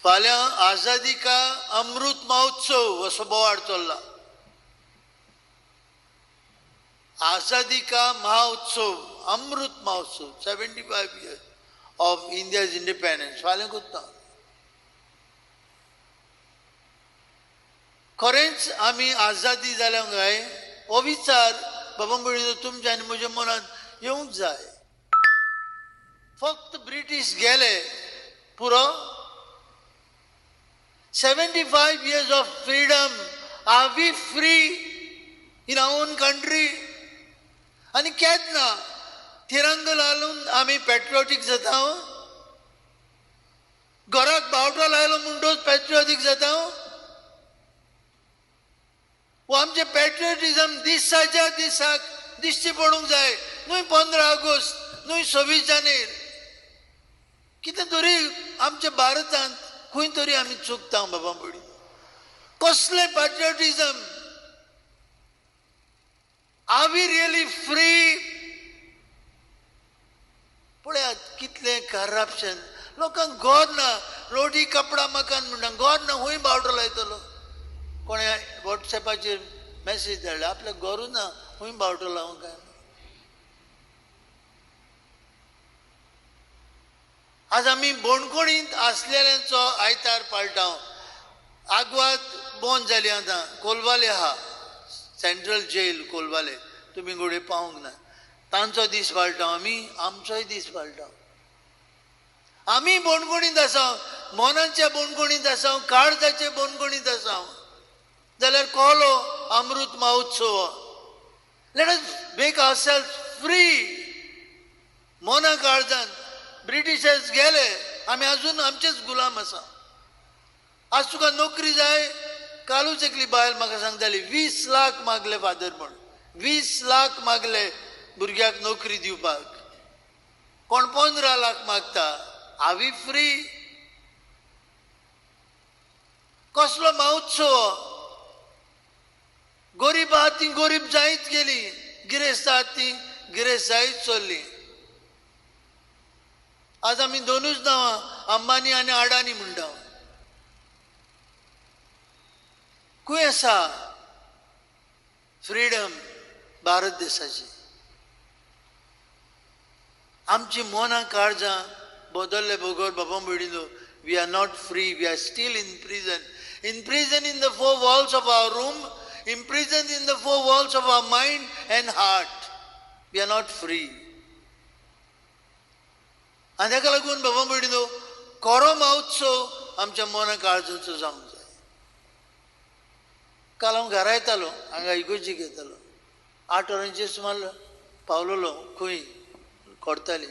फाल्यां आझादी का अमृत महोत्सव असो बोवाळ चल्ला. आझादी का महाउत्सव, Amrit Mahotsav, 75 years of India's independence. फाल्यां कोत्ता खरेंच आमी आझादी जाल्या काय हो विचार बाबा भयणीनो तुमच्या आनी म्हज्या मनात येवंक जाय. फक्त ब्रिटीश गेले पुरो. 75 years of freedom. Are we free in our own country? आणि केन्ना तिरंग लावून आमी पॅट्रियोटीक जाता? घराक बावटो लायलो म्हणटच पॅट्रियोटीक जाता? वो आमचे पॅट्रियोटिझम दिसाच्या दिसाक दिश्टी पडूंक जाय. न्हय 15 ऑगस्ट, न्हय 26 जानेर. कितें तरी आमच्या भारतांत खंय तरी आमी चुकता बाबा भयणी. कसले patriotism? Are we really free? पळयात कितले करप्शन. लोकांक घर ना, रोटी कपडा मकान म्हणटा, घर ना खंय बावटो लायतलो? कोणे वॉट्सॅपाचेर मॅसेज धाडला आपल्या घरू ना खंय बावटो लावंक काय. आज आमी बोणकोणींत आसलेल्यांचो आयतार पाळटाव. आग्वाद बंद जाली आतां. कोलवाले आहा सेंट्रल जेल कोलवाले, तुमी घोडे पावूंक ना. तांचो दीस पाळटाव आमी, आमचोय दीस पाळटाव. आमी बोणकोणींत आसाव, मोनाच्या बोणकोणींत आसाव, काळजाचे बोणकोणींत आसाव, जाल्यार कहलो Amrit Mahotsav. Let us make ourselves free. मोना काळजान ब्रिटिशर्स गेले, आमी अजून आमचेच गुलाम आसा. आज तुका नोकरी जाय. कालूच एकली बायल म्हाका सांगताली 20 लाख मागले फादर म्हण. 20 लाख मागले भुरग्याक नोकरी दिवपाक. कोण 15 लाख मागता. Are we free? कसलो महोत्सव? गरीब आहात ती गरीब जायत गेली, गिरेस्त आहात ती गिरेस्त जायत चल्ली. आज आमी दोनूच नांवां अंबानी आनी अडानी म्हणटा. खंय आसा फ्रीडम भारत देशाची? आमची मोना काळजां बदलले बगर बाबा भयणीनो. We are not free. We are still in prison. In prison in the 4 walls of our room. Imprisoned in the 4 walls of our mind and heart. We are not free. आणि ताका लागून बाबा भयणीनो खरो महोत्सव आमच्या मोना काळजाचो जावंक जाय. काल हांव घरा येतालो, हांगा इगोर्जीक येतालो. 8 वरांचेर सुमार पावलोलो खंय कोर्ताली.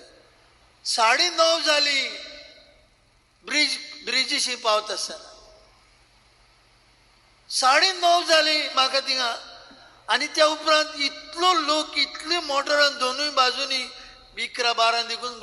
9:30 जाली ब्रिजीशी पावता आसतना. 9:30 जाली म्हाका थिंगा. आनी त्या उपरांत इतलो लोक, इतले मोटरान दोनूय बाजूनी 11-12 देखून